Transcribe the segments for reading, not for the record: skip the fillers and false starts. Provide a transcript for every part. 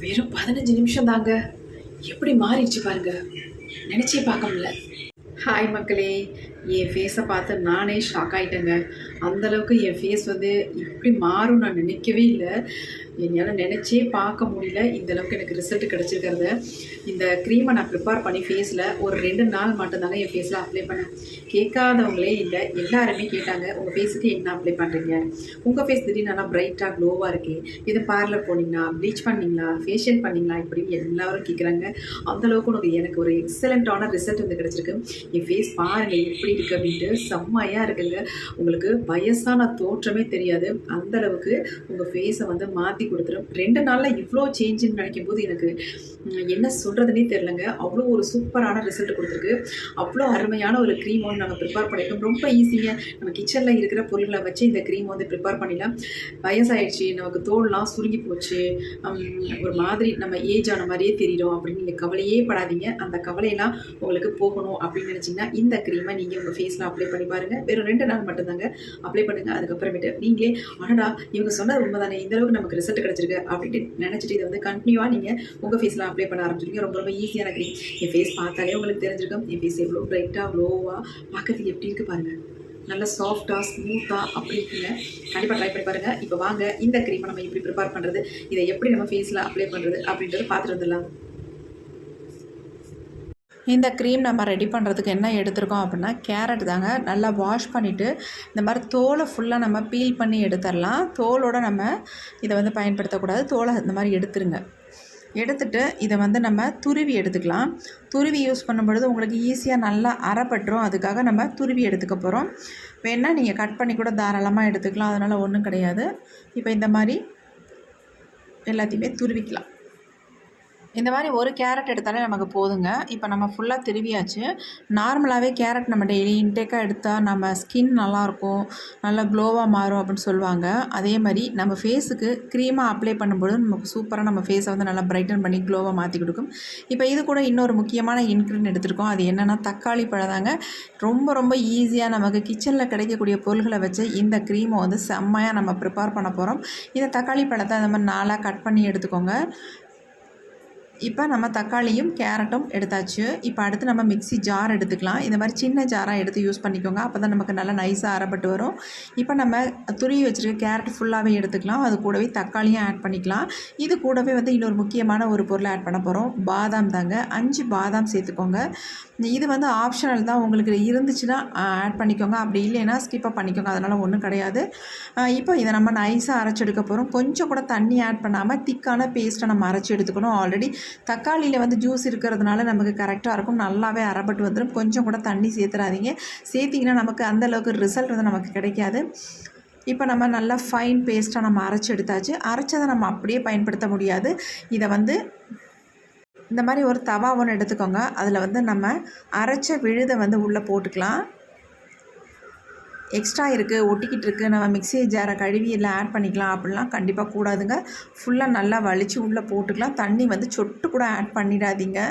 வெறும் 15 நிமிஷம் தாங்க. எப்படி மாறிடுச்சு பாருங்க. நினச்சே பார்க்க முடியல. ஹாய் மக்களே, என் ஃபேஸை பார்த்து நானே ஷாக் ஆகிட்டேங்க. அந்தளவுக்கு என் ஃபேஸ் வந்து இப்படி மாறும் நான் நினைக்கவே இல்லை. என்னால் நினச்சே பார்க்க முடியல இந்தளவுக்கு எனக்கு ரிசல்ட் கிடச்சிருக்கிறது. இந்த க்ரீமை நான் ப்ரிப்பேர் பண்ணி ஃபேஸில் ஒரு 2 நாள் மட்டும்தாங்க என் ஃபேஸில் அப்ளை பண்ணேன். கேட்காதவங்களே இல்லை, எல்லாருமே கேட்டாங்க, உங்கள் ஃபேஸுக்கு என்ன அப்ளை பண்ணுறீங்க, உங்கள் ஃபேஸ் திடீர்னு நல்லா பிரைட்டாக க்ளோவாக இருக்குது, இது பார்லர் போனீங்களா, ப்ளீச் பண்ணிங்களா, ஃபேஷியல் பண்ணிங்களா, இப்படின்னு எல்லாரும் கேட்குறாங்க. அந்தளவுக்கு எனக்கு ஒரு எக்ஸலண்ட்டான ரிசல்ட் வந்து கிடச்சிருக்கு. என் ஃபேஸ் பாருங்கள் எப்படி இருக்குது அப்படின்ட்டு, செம்மையாக இருக்குங்க. உங்களுக்கு வயசான தோற்றமே தெரியாது, அந்தளவுக்கு உங்கள் ஃபேஸை வந்து மாற்றி கொடுத்துரும். 2 நாளில் இவ்வளோ சேஞ்சுன்னு நினைக்கும் போது எனக்கு என்ன சொல்கிறதுனே தெரிலங்க. அவ்வளோ ஒரு சூப்பரான ரிசல்ட் கொடுத்துருக்கு. அவ்வளோ அருமையான ஒரு க்ரீம் வந்து நம்ம ப்ரிப்பேர் பண்ணிட்டோம். ரொம்ப ஈஸியாக நம்ம கிச்சனில் இருக்கிற பொருட்களை வச்சு இந்த க்ரீம் வந்து ப்ரிப்பேர் பண்ணிடலாம். வயசாகிடுச்சு, நமக்கு தோல்லாம் சுருங்கி போச்சு, ஒரு மாதிரி நம்ம ஏஜ் ஆன மாதிரியே தெரியும் அப்படின்னு நீங்கள் கவலையே படாதீங்க. அந்த கவலையெல்லாம் உங்களுக்கு போகணும் அப்படின்னு நினச்சிங்கன்னா இந்த க்ரீமை நீங்கள் உங்கள் ஃபேஸில் அப்ளை பண்ணி பாருங்கள். வெறும் 2 நாள் மட்டும்தாங்க அப்ளை பண்ணுங்கள். அதுக்கப்புறமேட்டு நீங்களே அடடா இவங்க சொன்னது உண்மை தானே, இந்தளவுக்கு நமக்கு ரிசல்ட் கிடச்சிருக்கு அப்படின்ட்டு நினச்சிட்டு இதை வந்து கண்டினியூவாக நீங்கள் உங்கள் ஃபேஸில் அப்ளை பண்ண ஆரம்பிச்சிருக்கீங்க. ரொம்ப ரொம்ப ஈஸியான க்ரீம். என் ஃபேஸ் பார்த்தாலே உங்களுக்கு தெரிஞ்சிருக்கும் என் ஃபேஸ் எவ்வளோ பிரைட்டாக க்ளோவாக பார்க்கறதுக்கு எப்படி இருக்குது பாருங்கள். நல்லா சாஃப்டாக ஸ்மூத்தாக அப்படி இருக்குங்க. கண்டிப்பாக ட்ரை பண்ணி பாருங்கள். இப்போ வாங்க இந்த க்ரீமை நம்ம எப்படி ப்ரிப்பேர் பண்ணுறது, இதை எப்படி நம்ம ஃபேஸில் அப்ளை பண்ணுறது அப்படின்றத பார்த்துட்டு வந்துடலாம். இந்த க்ரீம் நம்ம ரெடி பண்ணுறதுக்கு என்ன எடுத்துருக்கோம் அப்படின்னா, கேரட் தாங்க. நல்லா வாஷ் பண்ணிவிட்டு இந்த மாதிரி தோலை ஃபுல்லாக நம்ம பீல் பண்ணி எடுத்துடலாம். தோலோடு நம்ம இதை வந்து பயன்படுத்தக்கூடாது. தோலை இந்த மாதிரி எடுத்துருங்க. எடுத்துட்டு இதை வந்து நம்ம துருவி எடுத்துக்கலாம். துருவி யூஸ் பண்ணும்பொழுது உங்களுக்கு ஈஸியாக நல்லா அரைப்பட்டுரும். அதுக்காக நம்ம துருவி எடுத்துக்க போகிறோம். வேணால் நீங்கள் கட் பண்ணி கூட தாராளமாக எடுத்துக்கலாம், அதனால் ஒன்றும் கிடையாது. இப்போ இந்த மாதிரி எல்லாத்தையுமே துருவிக்கலாம். இந்த மாதிரி ஒரு கேரட் எடுத்தாலே நமக்கு போதுங்க. இப்போ நம்ம ஃபுல்லாக திருவியாச்சு. நார்மலாகவே கேரட் நம்ம டெய்லி இன்டேக்காக எடுத்தால் நம்ம ஸ்கின் நல்லாயிருக்கும், நல்லா க்ளோவாக மாறும் அப்படின்னு சொல்லுவாங்க. அதே மாதிரி நம்ம ஃபேஸுக்கு க்ரீமாக அப்ளை பண்ணும்பொழுது நமக்கு சூப்பராக நம்ம ஃபேஸை வந்து நல்லா பிரைட்டன் பண்ணி க்ளோவாக மாற்றி கொடுக்கும். இப்போ இது கூட இன்னொரு முக்கியமான இன்க்ரீடியன்ட் எடுத்துருக்கோம். அது என்னென்னா தக்காளி பழம் தாங்க. ரொம்ப ரொம்ப ஈஸியாக நமக்கு கிச்சனில் கிடைக்கக்கூடிய பொருள்களை வச்சு இந்த க்ரீமை வந்து செம்மையாக நம்ம ப்ரிப்பேர் பண்ண போகிறோம். இந்த தக்காளி பழத்தை அந்த மாதிரி 4ஆக கட் பண்ணி எடுத்துக்கோங்க. இப்போ நம்ம தக்காளியும் கேரட்டும் எடுத்தாச்சு. இப்போ அடுத்து நம்ம மிக்ஸி ஜார் எடுத்துக்கலாம். இந்த மாதிரி சின்ன ஜாராக எடுத்து யூஸ் பண்ணிக்கோங்க. அப்போ தான் நமக்கு நல்லா நைஸாக அரைப்பட்டு வரும். இப்போ நம்ம துருவி வச்சுருக்க கேரட் ஃபுல்லாகவே எடுத்துக்கலாம். அது கூடவே தக்காளியும் ஆட் பண்ணிக்கலாம். இது கூடவே வந்து இன்னொரு முக்கியமான ஒரு பொருளை ஆட் பண்ண போகிறோம். பாதாம் தாங்க. 5 பாதாம் சேர்த்துக்கோங்க. இது வந்து ஆப்ஷனல் தான், உங்களுக்கு இருந்துச்சுன்னா ஆட் பண்ணிக்கோங்க, அப்படி இல்லைன்னா ஸ்கிப்பப் பண்ணிக்கோங்க, அதனால் ஒன்றும் கிடையாது. இப்போ இதை நம்ம நைஸாக அரைச்சி எடுக்க போகிறோம். கொஞ்சம் கூட தண்ணி ஆட் பண்ணாமல் திக்கான பேஸ்ட்டை நம்ம அரைச்சி எடுத்துக்கணும். ஆல்ரெடி தக்காளியில் வந்து ஜூஸ் இருக்கிறதுனால நமக்கு கரெக்டாக இருக்கும், நல்லாவே அரைப்பட்டு வந்துடும். கொஞ்சம் கூட தண்ணி சேர்த்துறாதீங்க. சேர்த்திங்கன்னா நமக்கு அந்தளவுக்கு ரிசல்ட் வந்து நமக்கு கிடைக்காது. இப்போ நம்ம நல்லா ஃபைன் பேஸ்ட்டாக நம்ம அரைச்சி எடுத்தாச்சு. அரைச்சதை நம்ம அப்படியே பயன்படுத்த முடியாது. இதை வந்து இந்த மாதிரி ஒரு தவா ஒன்று எடுத்துக்கோங்க. அதில் வந்து நம்ம அரைச்ச விழுதை வந்து உள்ளே போட்டுக்கலாம். எக்ஸ்ட்ரா இருக்குது, ஒட்டிக்கிட்டு இருக்குது, நம்ம மிக்ஸி ஜாரை கழுவி எல்லாம் ஆட் பண்ணிக்கலாம் அப்படிலாம் கண்டிப்பாக கூடாதுங்க. ஃபுல்லாக நல்லா வலித்து உள்ளே போட்டுக்கலாம். தண்ணி வந்து சொட்டு கூட ஆட் பண்ணிடாதீங்க.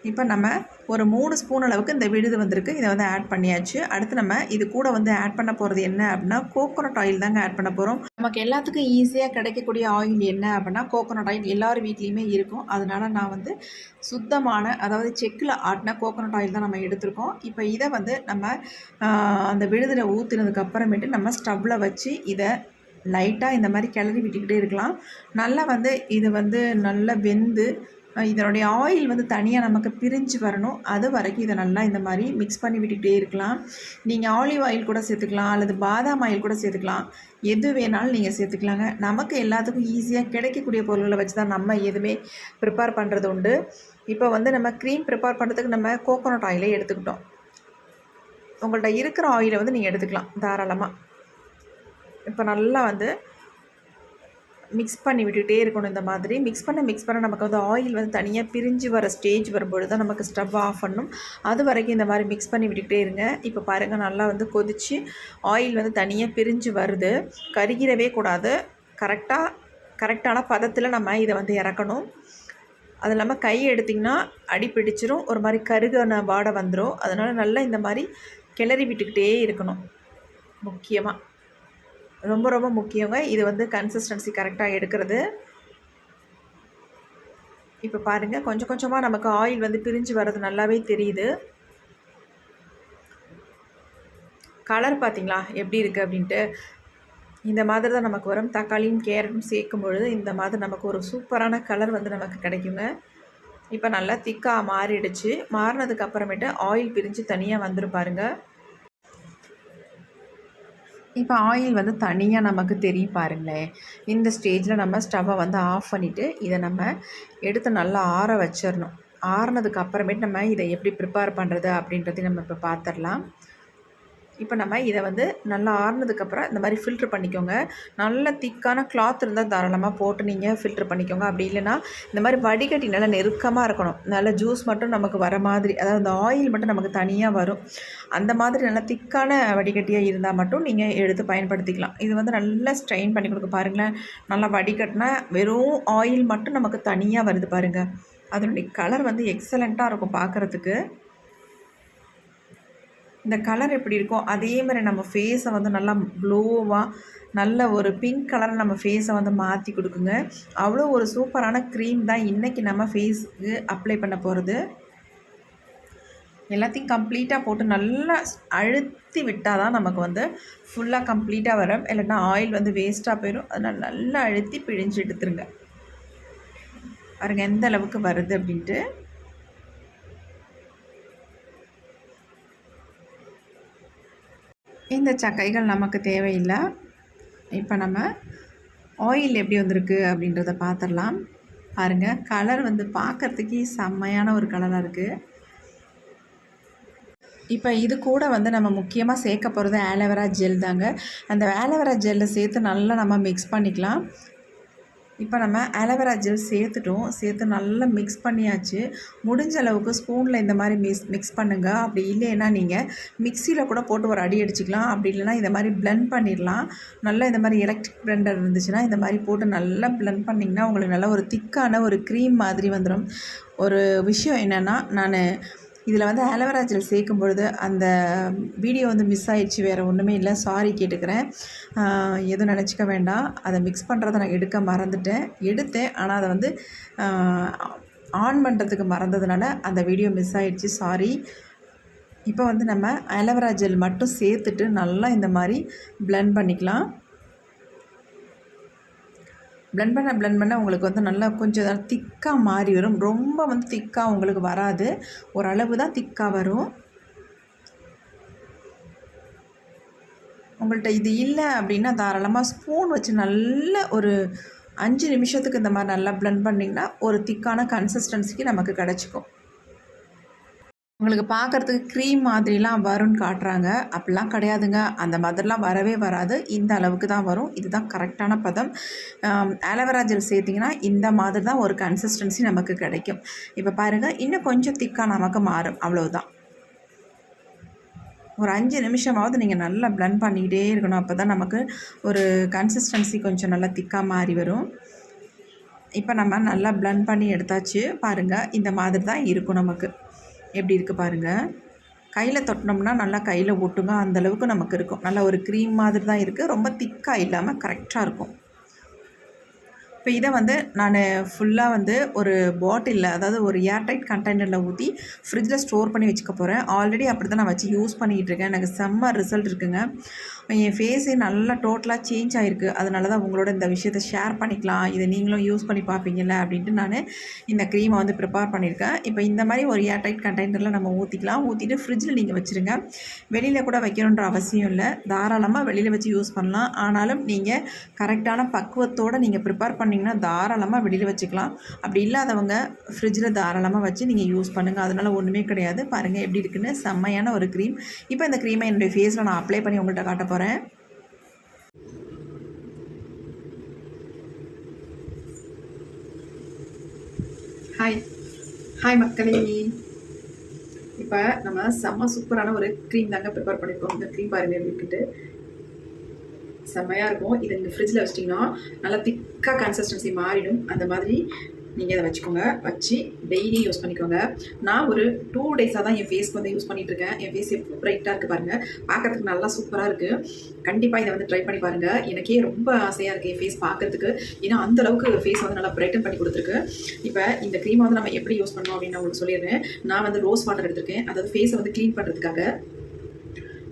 இப்போ நம்ம ஒரு 3 ஸ்பூன் அளவுக்கு இந்த விழுது வந்திருக்கு, இதை வந்து ஆட் பண்ணியாச்சு. அடுத்து நம்ம இது கூட வந்து ஆட் பண்ண போகிறது என்ன அப்படின்னா, கோகோனட் ஆயில் தாங்க ஆட் பண்ண போகிறோம். நமக்கு எல்லாத்துக்கும் ஈஸியாக கிடைக்கக்கூடிய ஆயில் என்ன அப்படின்னா கோகோனட் ஆயில். எல்லார் வீட்லேயுமே இருக்கும். அதனால் நான் வந்து சுத்தமான, அதாவது செக்கில் ஆட்டின கோகோனட் ஆயில் தான் நம்ம எடுத்திருக்கோம். இப்போ இதை வந்து நம்ம அந்த விழுதில் ஊற்றினதுக்கு அப்புறமேட்டு நம்ம ஸ்டவ்வில் வச்சு இதை லைட்டாக இந்த மாதிரி கிளறி விட்டுக்கிட்டே இருக்கலாம். நல்லா வந்து இது வந்து நல்லா வெந்து இதனுடைய ஆயில் வந்து தனியாக நமக்கு பிரிஞ்சு வரணும். அது வரைக்கும் இதை நல்லா இந்த மாதிரி மிக்ஸ் பண்ணி விட்டுக்கிட்டே இருக்கலாம். நீங்கள் ஆலிவ் ஆயில் கூட சேர்த்துக்கலாம், அல்லது பாதாம் ஆயில் கூட சேர்த்துக்கலாம். எது வேணாலும் நீங்கள் சேர்த்துக்கலாங்க. நமக்கு எல்லாத்துக்கும் ஈஸியாக கிடைக்கக்கூடிய பொருள்களை வச்சு தான் நம்ம எதுவுமே ப்ரிப்பேர் பண்ணுறது உண்டு. இப்போ வந்து நம்ம க்ரீம் ப்ரிப்பேர் பண்ணுறதுக்கு நம்ம கோகோனட் ஆயிலே எடுத்துக்கிட்டோம். உங்கள்கிட்ட இருக்கிற ஆயிலை வந்து நீங்கள் எடுத்துக்கலாம் தாராளமாக. இப்போ நல்லா வந்து மிக்ஸ் பண்ணி விட்டுகிட்டே இருக்கணும். இந்த மாதிரி மிக்ஸ் பண்ண நமக்கு வந்து ஆயில் வந்து தனியாக பிரிஞ்சு வர ஸ்டேஜ் வரும்பொழுது தான் நமக்கு ஸ்டவ் ஆஃப் பண்ணணும். அது வரைக்கும் இந்த மாதிரி மிக்ஸ் பண்ணி விட்டுக்கிட்டே இருங்க. இப்போ பாருங்கள், நல்லா வந்து கொதித்து ஆயில் வந்து தனியாக பிரிஞ்சு வருது. கருகிடவே கூடாது. கரெக்டான பதத்தில் நம்ம இதை வந்து இறக்கணும். அது இல்லாமல் கை எடுத்திங்கன்னா அடி பிடிச்சிரும், ஒரு மாதிரி கருகான வாடை வந்துடும். அதனால் நல்லா இந்த மாதிரி கிளறி விட்டுக்கிட்டே இருக்கணும். முக்கியமாக ரொம்ப ரொம்ப முக்கியங்க இது வந்து கன்சிஸ்டன்சி கரெக்டாக எடுக்கிறது. இப்போ பாருங்கள் கொஞ்சம் கொஞ்சமாக நமக்கு ஆயில் வந்து பிரிஞ்சு வர்றது நல்லாவே தெரியுது. கலர் பார்த்திங்களா எப்படி இருக்குது அப்படின்ட்டு. இந்த மாதிரி தான் நமக்கு வரும். தக்காளியும் கேரட்டும் சேர்க்கும் பொழுது இந்த மாதிரி நமக்கு ஒரு சூப்பரான கலர் வந்து நமக்கு கிடைக்குங்க. இப்போ நல்லா திக்காக மாறிடுச்சு. மாறினதுக்கு அப்புறமேட்டு ஆயில் பிரிஞ்சு தனியாக வந்துடும் பாருங்கள். இப்போ ஆயில் வந்து தனியாக நமக்கு தெரியும் பாருங்களேன். இந்த ஸ்டேஜில் நம்ம ஸ்டவ்வை வந்து ஆஃப் பண்ணிவிட்டு இதை நம்ம எடுத்து நல்லா ஆற வச்சிடணும். ஆறினதுக்கு அப்புறமேட்டு நம்ம இதை எப்படி ப்ரிப்பேர் பண்ணுறது அப்படின்றதையும் நம்ம இப்போ பார்த்துடலாம். இப்போ நம்ம இதை வந்து நல்லா ஆறுனதுக்கப்புறம் இந்த மாதிரி ஃபில்ட்ரு பண்ணிக்கோங்க. நல்ல திக்கான கிளாத் இருந்தால் தாராளமாக போட்டு நீங்கள் ஃபில்ட்ரு பண்ணிக்கோங்க. அப்படி இல்லைன்னா இந்த மாதிரி வடிகட்டி நல்லா நெருக்கமாக இருக்கணும். நல்ல ஜூஸ் மட்டும் நமக்கு வர மாதிரி, அதாவது அந்த ஆயில் மட்டும் நமக்கு தனியாக வரும். அந்த மாதிரி நல்லா திக்கான வடிகட்டியாக இருந்தால் மட்டும் நீங்கள் எடுத்து பயன்படுத்திக்கலாம். இது வந்து நல்லா ஸ்ட்ரெயின் பண்ணி கொடுக்க பாருங்களேன். நல்லா வடிகட்டினா வெறும் ஆயில் மட்டும் நமக்கு தனியாக வருது பாருங்கள். அதனுடைய கலர் வந்து எக்ஸலண்ட்டாக இருக்கும் பார்க்குறதுக்கு. இந்த கலர் எப்படி இருக்கோ அதே மாதிரி நம்ம ஃபேஸை வந்து நல்லா க்ளோவாக நல்ல ஒரு பிங்க் கலரில் நம்ம ஃபேஸை வந்து மாற்றி கொடுக்குங்க. அவ்வளோ ஒரு சூப்பரான க்ரீம் தான் இன்றைக்கி நம்ம ஃபேஸுக்கு அப்ளை பண்ண போகிறது. எல்லாத்தையும் கம்ப்ளீட்டாக போட்டு நல்லா அழுத்தி விட்டால் தான் நமக்கு வந்து ஃபுல்லாக கம்ப்ளீட்டாக வரும். இல்லைன்னா ஆயில் வந்து வேஸ்ட்டாக போயிடும். அதனால் நல்லா அழுத்தி பிழிஞ்சு எடுத்துருங்க. பாருங்கள் எந்த அளவுக்கு வருது அப்படின்ட்டு. இந்த சக்கைகள் நமக்கு தேவையில்லை. இப்போ நம்ம ஆயில் எப்படி வந்திருக்கு அப்படின்றத பார்த்துடலாம். பாருங்கள் கலர் வந்து பார்க்குறதுக்கே செம்மையான ஒரு கலராக இருக்குது. இப்போ இது கூட வந்து நம்ம முக்கியமாக சேர்க்க போகிறது ஆலோவேரா ஜெல் தாங்க. அந்த ஆலோவேரா ஜெல்லை சேர்த்து நல்லா நம்ம மிக்ஸ் பண்ணிக்கலாம். இப்போ நம்ம ஆலோவேரா ஜெல் சேர்த்து நல்லா மிக்ஸ் பண்ணியாச்சு. முடிஞ்ச அளவுக்கு ஸ்பூனில் இந்த மாதிரி மிக்ஸ் பண்ணுங்கள். அப்படி இல்லைன்னா நீங்கள் மிக்சியில் கூட போட்டு ஒரு அடி அடிச்சிக்கலாம். அப்படி இல்லைனா இந்த மாதிரி பிளெண்ட் பண்ணிடலாம். நல்லா இந்த மாதிரி எலக்ட்ரிக் பிளெண்டர் இருந்துச்சுன்னா இந்த மாதிரி போட்டு நல்லா பிளெண்ட் பண்ணிங்கன்னா உங்களுக்கு நல்லா ஒரு திக்கான ஒரு க்ரீம் மாதிரி வந்துடும். ஒரு விஷயம் என்னென்னா, நான் இதில் வந்து ஆலோவேரா ஜெல் சேர்க்கும் பொழுது அந்த வீடியோ வந்து மிஸ் ஆகிடுச்சு. வேறு ஒன்றுமே இல்லை, சாரி கேட்டுக்கிறேன். எதுவும் நினச்சிக்க வேண்டாம். அதை மிக்ஸ் பண்ணுறதை நான் எடுக்க மறந்துட்டேன். எடுத்தேன், ஆனால் அதை வந்து ஆன் பண்ணுறதுக்கு மறந்ததுனால அந்த வீடியோ மிஸ் ஆகிடுச்சு, சாரி. இப்போ வந்து நம்ம ஆலோவேரா ஜெல் மட்டும் சேர்த்துட்டு நல்லா இந்த மாதிரி பிளெண்ட் பண்ணிக்கலாம். பிளெண்ட் பண்ண உங்களுக்கு வந்து நல்லா கொஞ்சம் திக்காக மாறி வரும். ரொம்ப வந்து திக்காக உங்களுக்கு வராது, ஓரளவு தான் திக்காக வரும். உங்கள்கிட்ட இது இல்லை அப்படின்னா தாராளமாக ஸ்பூன் வச்சு நல்ல ஒரு 5 நிமிஷத்துக்கு இந்த மாதிரி நல்லா பிளெண்ட் பண்ணிங்கன்னா ஒரு திக்கான கன்சிஸ்டன்சிக்கு நமக்கு கிடச்சிக்கும். உங்களுக்கு பார்க்குறதுக்கு க்ரீம் மாதிரிலாம் வரும்னு காட்டுறாங்க. அப்படிலாம் கிடையாதுங்க. அந்த மாதிரிலாம் வரவே வராது. இந்த அளவுக்கு தான் வரும். இதுதான் கரெக்டான பதம். ஆலோவேரா ஜெல் சேர்த்திங்கன்னா இந்த மாதிரி தான் ஒரு கன்சிஸ்டன்சி நமக்கு கிடைக்கும். இப்போ பாருங்கள், இன்னும் கொஞ்சம் திக்காக நமக்கு மாறும், அவ்வளோதான். ஒரு 5 நிமிஷமாவது நீங்கள் நல்லா பிளெண்ட் பண்ணிக்கிட்டே இருக்கணும். அப்போ தான் நமக்கு ஒரு கன்சிஸ்டன்சி கொஞ்சம் நல்லா திக்காக மாறி வரும். இப்போ நம்ம நல்லா பிளெண்ட் பண்ணி எடுத்தாச்சு. பாருங்கள் இந்த மாதிரி தான் இருக்கும் நமக்கு. எப்படி இருக்குது பாருங்கள். கையில் தொட்டினோம்னா நல்லா கையில் ஒட்டுங்க, அந்தளவுக்கு நமக்கு இருக்கும். நல்லா ஒரு க்ரீம் மாதிரி தான் இருக்குது. ரொம்ப திக்காக இல்லாமல் கரெக்டாக இருக்கும். இப்போ இதை வந்து நான் ஃபுல்லாக வந்து ஒரு பாட்டிலில், அதாவது ஒரு ஏர்டைட் கண்டெய்னரில் ஊற்றி ஃப்ரிட்ஜில் ஸ்டோர் பண்ணி வச்சுக்க போகிறேன். ஆல்ரெடி அப்படி தான் நான் வச்சு யூஸ் பண்ணிகிட்ருக்கேன். எனக்கு செம்ம ரிசல்ட் இருக்குங்க. என் ஃபேஸே நல்லா டோட்டலாக சேஞ்ச் ஆகிருக்கு. அதனால தான் உங்களோட இந்த விஷயத்தை ஷேர் பண்ணிக்கலாம், இதை நீங்களும் யூஸ் பண்ணி பார்ப்பீங்கள்ல அப்படின்ட்டு நான் இந்த க்ரீமை வந்து ப்ரிப்பேர் பண்ணியிருக்கேன். இப்போ இந்த மாதிரி ஒரு ஏர்டைட் கண்டெய்னரில் நம்ம ஊற்றிக்கலாம். ஊற்றிட்டு ஃப்ரிட்ஜில் நீங்கள் வச்சுருங்க. வெளியில் கூட வைக்கணுன்ற அவசியம் இல்லை, தாராளமாக வெளியில் வச்சு யூஸ் பண்ணலாம். ஆனாலும் நீங்கள் கரெக்டான பக்குவத்தோடு நீங்கள் ப்ரிப்பேர் பண்ணிங்கன்னா தாராளமாக வெளியில் வச்சுக்கலாம். அப்படி இல்லாதவங்க ஃப்ரிட்ஜில் தாராளமாக வச்சு நீங்கள் யூஸ் பண்ணுங்கள். அதனால் ஒன்றுமே கிடையாது. பாருங்கள் எப்படி இருக்குன்னு, செம்மையான ஒரு க்ரீம். இப்போ இந்த க்ரீமை என்னுடைய ஃபேஸில் நான் அப்ளை பண்ணி உங்கள்கிட்ட காட்ட போகிறேன். ஹாய் மக்களே. இப்போ நம்ம செம்ம சூப்பரான ஒரு க்ரீம் தாங்க ப்ரிப்பேர் பண்ணியிருக்கோம். இந்த க்ரீம் பாருங்கள் இருக்குட்டு செம்மையாக இருக்கும். இதை நீங்கள் ஃப்ரிட்ஜில் வச்சிட்டிங்கன்னா நல்லா திக்காக கன்சிஸ்டன்சி மாறிடும். அந்த மாதிரி நீங்கள் அதை வச்சுக்கோங்க. வச்சு டெய்லி யூஸ் பண்ணிக்கோங்க. நான் ஒரு 2 டேஸாக தான் என் ஃபேஸ்க்கு வந்து யூஸ் பண்ணிகிட்ருக்கேன். என் ஃபேஸ் எப்போ ப்ரைட்டாக இருக்குது பாருங்கள். பார்க்குறதுக்கு நல்லா சூப்பராக இருக்குது. கண்டிப்பாக இதை வந்து ட்ரை பண்ணி பாருங்கள். எனக்கே ரொம்ப ஆசையாக இருக்குது என் ஃபேஸ் பார்க்குறதுக்கு. ஏன்னா அந்தளவுக்கு ஃபேஸ் வந்து நல்லா ப்ரைட்டன் பண்ணி கொடுத்துருக்கு. இப்போ இந்த க்ரீமை வந்து நம்ம எப்படி யூஸ் பண்ணோம் அப்படின்னு நான் உங்களுக்கு சொல்லிடுறேன். நான் வந்து ரோஸ் வாட்டர் எடுத்திருக்கேன். அதாவது ஃபேஸை வந்து க்ளீன் பண்ணுறதுக்காக.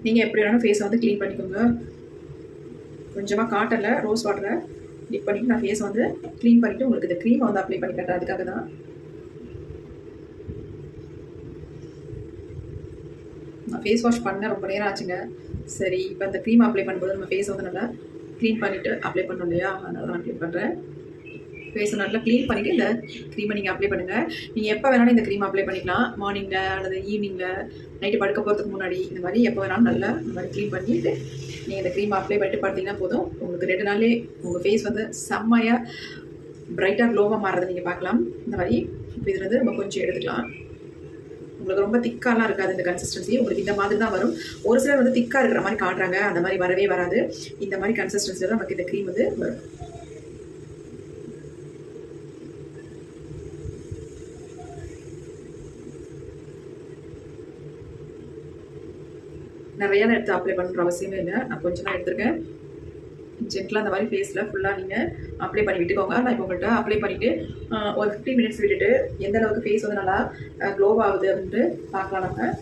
நீங்கள் எப்படி வேணாலும் ஃபேஸை வந்து க்ளீன் பண்ணிக்கோங்க. கொஞ்சமாக காட்டனில் ரோஸ் வாட்டரை டிப் பண்ணிவிட்டு நான் ஃபேஸை வந்து க்ளீன் பண்ணிவிட்டு உங்களுக்கு இந்த க்ரீமை வந்து அப்ளை பண்ணி கட்டுறேன். அதுக்காக தான் நான் ஃபேஸ் வாஷ் பண்ண ரொம்ப நேரம் ஆச்சுங்க. சரி, இப்போ இந்த க்ரீம் அப்ளை பண்ணும்போது நம்ம ஃபேஸை வந்து நல்லா க்ளீன் பண்ணிவிட்டு அப்ளை பண்ணோம் இல்லையா, அதனால தான் அப்ளை பண்ணுறேன். ஃபேஸை நல்லா க்ளீன் பண்ணிவிட்டு இந்த க்ரீமை நீங்கள் அப்ளை பண்ணுங்கள். நீங்கள் எப்போ வேணாலும் இந்த க்ரீம் அப்ளை பண்ணிக்கலாம். மார்னிங்கில் அல்லது ஈவினிங்கில், நைட்டு படுக்க போகிறதுக்கு முன்னாடி, இந்த மாதிரி எப்போ வேணாலும் நல்லா இந்த மாதிரி க்ளீன் பண்ணிவிட்டு நீங்கள் இந்த க்ரீம் அப்ளை பண்ணிட்டு பார்த்தீங்கன்னா போதும். உங்களுக்கு 2 நாளே உங்கள் ஃபேஸ் வந்து செம்மையாக ப்ரைட்டாக க்ளோவாக மாறுறதை நீங்கள் பார்க்கலாம். இந்த மாதிரி இப்போ இதில் வந்து நம்ம கொஞ்சம் எடுத்துக்கலாம். உங்களுக்கு ரொம்ப திக்காலாம் இருக்காது இந்த கன்சிஸ்டன்சி. உங்களுக்கு இந்த மாதிரி தான் வரும். ஒரு சிலர் வந்து திக்காக இருக்கிற மாதிரி காட்டுறாங்க. அந்த மாதிரி வரவே வராது. இந்த மாதிரி கன்சிஸ்டன்சியில் தான் நமக்கு இந்த க்ரீம் வந்து வரும். நிறையாலாம் எடுத்து அப்ளை பண்ணுற அவசியமே இல்லை. நான் கொஞ்சம் தான் எடுத்துருக்கேன். ஜென்டலாக அந்த மாதிரி ஃபேஸில் ஃபுல்லாக நீங்கள் அப்ளை பண்ணி விட்டுக்கோங்க. நான் இப்போ உங்கள்கிட்ட அப்ளை பண்ணிவிட்டு ஒரு 15 மினிட்ஸ் விட்டுட்டு எந்த அளவுக்கு ஃபேஸ் வந்து நல்லா க்ளோ ஆகுது அப்படின்ட்டு பார்க்கலாம். நம்ம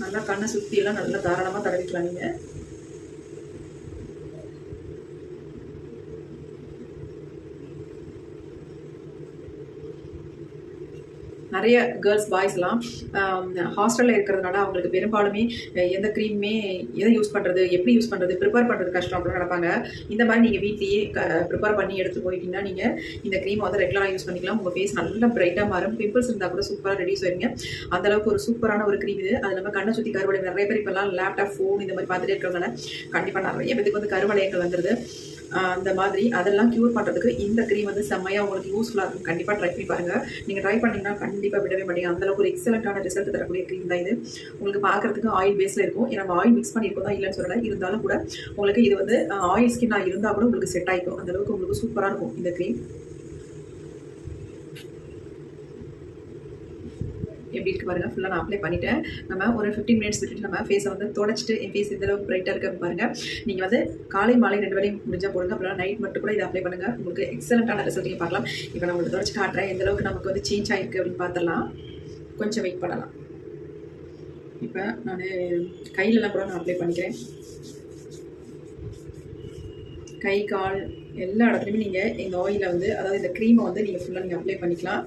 நல்லா கண்ணை சுற்றியெல்லாம் நல்லா தாராளமாக தடவிக்கலாம். நீங்கள் நிறைய கேர்ள்ஸ் பாய்ஸ்லாம் ஹாஸ்டலில் இருக்கிறதுனால அவங்களுக்கு பெரும்பாலுமே எந்த க்ரீமுமே எதை யூஸ் பண்ணுறது, எப்படி யூஸ் பண்ணுறது, ப்ரிப்பேர் பண்ணுறது கஷ்டம் அப்படின்னு நினைப்பாங்க. இந்த மாதிரி நீங்கள் வீட்லேயே ப்ரிப்பேர் பண்ணி எடுத்து போயிட்டீங்கன்னா நீங்கள் இந்த க்ரீமை வந்து ரெகுலராக யூஸ் பண்ணிக்கலாம். உங்கள் ஃபேஸ் நல்லா ப்ரைட்டாக மாறும். பிம்பிள்ஸ் இருந்தால் கூட சூப்பராக ரெடியூஸ் ஆயிருங்க. அந்தளவுக்கு ஒரு சூப்பரான ஒரு க்ரீம் இது. அது நம்ம கண்ணை சுற்றி கருவளை நிறைய பேர் இப்போல்லாம் லேப்டாப், ஃபோன் இந்த மாதிரி பார்த்துட்டே இருக்கிறதுனால கண்டிப்பாக நிறைய பேருக்கு வந்து கருவளையங்கள் வந்துடுது. அந்த மாதிரி அதெல்லாம் க்யூர் பண்ணுறதுக்கு இந்த க்ரீம் வந்து செம்மையாக உங்களுக்கு யூஸ்ஃபுல்லாக இருக்கும். கண்டிப்பாக ட்ரை பண்ணி பாருங்கள். நீங்கள் ட்ரை பண்ணிங்கன்னா கண்டிப்பாக விடவே மாட்டீங்க. அந்தளவுக்கு ஒரு எக்ஸலண்ட்டான ரிசல்ட் தரக்கூடிய க்ரீம் தான் இது. உங்களுக்கு பார்க்குறதுக்கு ஆயில் பேஸில் இருக்கும். ஏன்னா நம்ம ஆயில் மிக்ஸ் பண்ணியிருக்கோம் தான், இல்லைன்னு சொல்லலை. இருந்தாலும் கூட உங்களுக்கு இது வந்து ஆயில் ஸ்கின்னாக இருந்தால் கூட உங்களுக்கு செட் ஆகிக்கும். அந்தளவுக்கு உங்களுக்கு சூப்பராக இருக்கும் இந்த க்ரீம். எப்படி இருக்குது பாருங்கள். ஃபுல்லாக நான் அப்ளை பண்ணிவிட்டேன். நம்ம ஒரு 15 மினிட்ஸ் விட்டுட்டு நம்ம ஃபேஸை வந்து தொடச்சிட்டு என் ஃபேஸ் இந்த அளவுக்கு ப்ரைட்டாக இருக்குது பாருங்கள். நீங்கள் வந்து காலை மாலை 2 வேளையும் முடிஞ்சால் போடுங்க. அப்புறம் நைட் மட்டும் கூட இதை அப்ளை பண்ணுங்கள். உங்களுக்கு எக்ஸலண்ட்டான ரிசல்ட் நீங்கள் பார்க்கலாம். இப்போ நான் உங்களுக்கு தொடச்சி காட்டுறேன் எந்த அளவுக்கு நமக்கு வந்து சேஞ்ச் ஆகிருக்கு அப்படின்னு பார்த்துடலாம். கொஞ்சம் வெயிட் பண்ணலாம். இப்போ நான் கையிலலாம் கூட நான் அப்ளை பண்ணிக்கிறேன். கை, கால் எல்லா இடத்துலையுமே நீங்கள் இந்த ஆயிலை வந்து, அதாவது இந்த க்ரீமை வந்து நீங்கள் ஃபுல்லாக நீங்கள் அப்ளை பண்ணிக்கலாம்.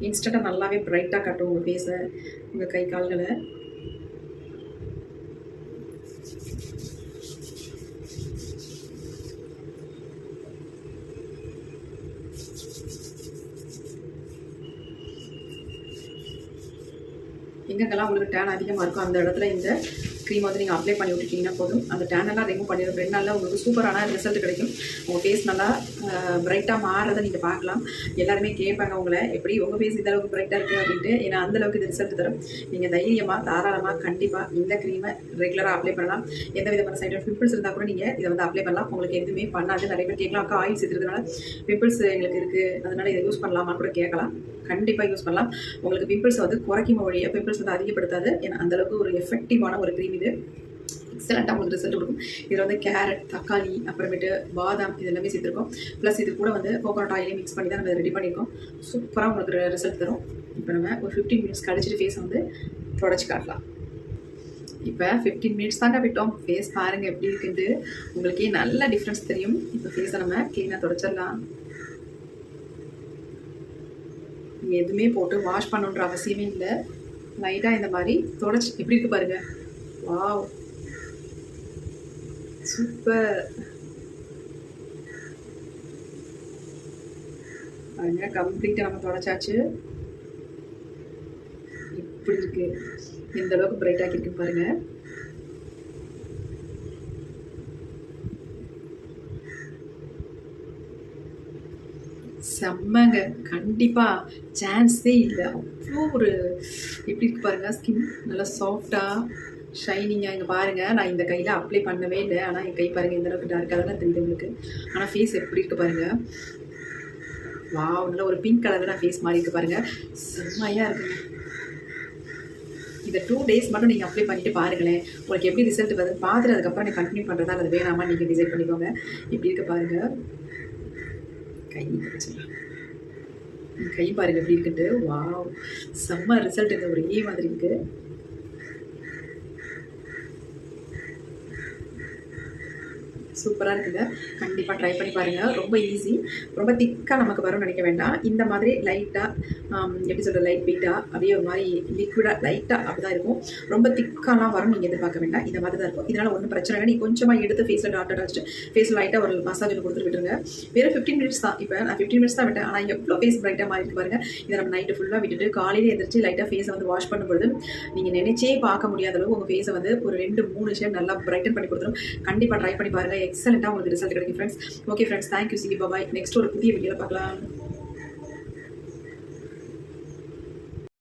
இன்ஸ்டண்ட்டாக நல்லாவே ப்ரைட்டாக காட்டும் உங்கள் ஃபேஸை, உங்கள் கை கால்களை. எங்கெங்கெல்லாம் உங்களுக்கு டேன் அதிகமாக இருக்கும் அந்த இடத்துல இந்த க்ரீம் வந்து நீங்கள் அப்ளை பண்ணி விட்டுட்டிங்கன்னா போதும். அந்த டேனெல்லாம் ரிமூவ் பண்ணிடும். 2 நாளில் உங்களுக்கு சூப்பரான ரிசல்ட் கிடைக்கும். உங்கள் ஃபேஸ் நல்லா ப்ரைட்டாக மாறுறதை நீங்கள் பார்க்கலாம். எல்லாருமே கேட்பாங்க உங்களை, எப்படி உங்கள் ஃபேஸ் இந்த அளவுக்கு ப்ரைட்டாக இருக்குது அப்படின்ட்டு. ஏன்னா அந்தளவுக்கு இது ரிசல்ட் தரும். நீங்கள் தைரியமாக தாராளமாக கண்டிப்பாக இந்த க்ரீமை ரெகுலராக அப்ளை பண்ணலாம். எந்த விதமான சைடு பிம்பிள்ஸ் இருந்தால் கூட நீங்கள் இதை வந்து அப்ளை பண்ணலாம். உங்களுக்கு எதுவுமே பண்ணாது. நிறைய பேர் கேட்கலாம், அக்கா ஆயில் சேர்த்துறதுனால பிம்பிள்ஸ் எங்களுக்கு இருக்குது, அதனால் இதை யூஸ் பண்ணலாமான்னு கூட கேட்கலாம். கண்டிப்பாக யூஸ் பண்ணலாம். உங்களுக்கு பிம்பிள்ஸ் வந்து குறைக்கும் வழியாக பிம்பிள்ஸ் வந்து அதிகப்படுத்தாது. ஏன்னா அந்தளவுக்கு ஒரு எஃபெக்டிவான ஒரு க்ரீம் இது. எக்ஸலண்ட்டாக உங்களுக்கு ரிசல்ட் கொடுக்கும். இதில் வந்து கேரட், தக்காளி, அப்புறமேட்டு பாதாம் இது எல்லாமே சேர்த்துருக்கோம். ப்ளஸ் இது கூட வந்து கோகோனட் ஆயிலே மிக்ஸ் பண்ணி தான் நம்ம ரெடி பண்ணியிருக்கோம். சூப்பராக உங்களுக்கு ரிசல்ட் தரும். இப்போ நம்ம ஒரு 15 மினிட்ஸ் கழிச்சிட்டு ஃபேஸை வந்து தொடச்சி காட்டலாம். இப்போ 15 மினிட்ஸ் தாங்க விட்டோம். ஃபேஸ் பாருங்கள் எப்படி இருக்குன்ட்டு. உங்களுக்கே நல்ல டிஃப்ரென்ஸ் தெரியும். இப்போ ஃபேஸை நம்ம க்ளீனாக தொடச்சிடலாம். எதுவுமே போட்டு வாஷ் பண்ணுன்ற அவசியமே இல்லை. லைட்டாக இந்த மாதிரி தொடச்சி எப்படி இருக்குது பாருங்கள். Wow, super. பாருங்க, கம்ப்ளீட்டாக நம்ம தொடச்சாச்சு. இப்படி இருக்கு. எந்த அளவுக்கு பிரைட் ஆக்கிருக்கு பாருங்க. செம்மங்க. கண்டிப்பாக சான்ஸே இல்லை. அவ்வளோ ஒரு எப்படி இருக்கு பாருங்கள். ஸ்கின் நல்லா சாஃப்டாக ஷைனிங்காக இங்கே பாருங்கள். நான் இந்த கையில் அப்ளை பண்ணவே இல்லை. ஆனால் என் கை பாருங்கள் இந்த அளவுக்கு டார்க்காக தானே தெரியுது உங்களுக்கு. ஆனால் ஃபேஸ் எப்படி இருக்குது பாருங்கள். வாவ், நல்ல ஒரு பிங்க் கலரில் நான் ஃபேஸ் மாறி இருக்குது பாருங்கள். செம்மையாக இருக்குங்க. இந்த 2 days மட்டும் நீங்கள் அப்ளை பண்ணிவிட்டு பாருங்களேன். உங்களுக்கு எப்படி ரிசல்ட் வருது பார்த்துட்டு அதுக்கப்புறம் நீங்கள் கண்டினியூ பண்ணுறதா அது வேணாமா நீங்கள் டிசைட் பண்ணிக்கோங்க. எப்படி இருக்குது பாருங்கள். கை வச்சுக்கலாம். கை பாருங்கள் எப்படி இருக்குன்ட்டு. வாவ், செம்ம ரிசல்ட். இந்த ஒரு மாதிரி இருக்குது. சூப்பராக இருக்குங்க. கண்டிப்பாக ட்ரை பண்ணி பாருங்கள். ரொம்ப ஈஸி. ரொம்ப திக்காக நமக்கு வரும்னு நினைக்க வேண்டாம். இந்த மாதிரி லைட்டாக எப்படி சொல்கிறது, லைட் வெயிட்டாக அப்படியே ஒரு மாதிரி லிக்விடாக லைட்டாக அப்படி தான் இருக்கும். ரொம்ப திக்காலாம் வரும் நீங்கள் எதிர்பார்க்க வேண்டாம். இந்த மாதிரி தான் இருக்கும். இதனால் ஒன்றும் பிரச்சனை இல்லை. நீங்கள் கொஞ்சமாக எடுத்து ஃபேஸில் டாட் வச்சுட்டு ஃபேஸில் லைட்டாக ஒரு மசாஜ் கொடுத்துட்டு விட்டுருங்க. வெறும் 15 minutes தான். இப்போ நான் 15 minutes தான் விட்டேன். ஆனால் எவ்வளோ ஃபேஸ் பிரைட்டாக மாறி இருக்கு பாருங்கள். இதை நம்ம நைட்டு ஃபுல்லாக விட்டுட்டு காலையில் எழுந்திரிச்சு லைட்டாக ஃபேஸை வந்து வாஷ் பண்ணும்பொழுது நீங்கள் நினைச்சே பார்க்க முடியாத அளவுக்கு உங்கள் ஃபேஸை வந்து ஒரு 2-3 ஷேட் நல்லா பிரைட்டன் பண்ணி கொடுத்துரும். கண்டிப்பாக ட்ரை பண்ணி பாருங்கள். எக்ஸலெண்ட்டாக உங்களுக்கு ரிசல்ட் கிடைக்கும் friends. Okay friends, thank you. See bye. Next ஒரு புதிய வீடியோவில் பார்க்கலாம்.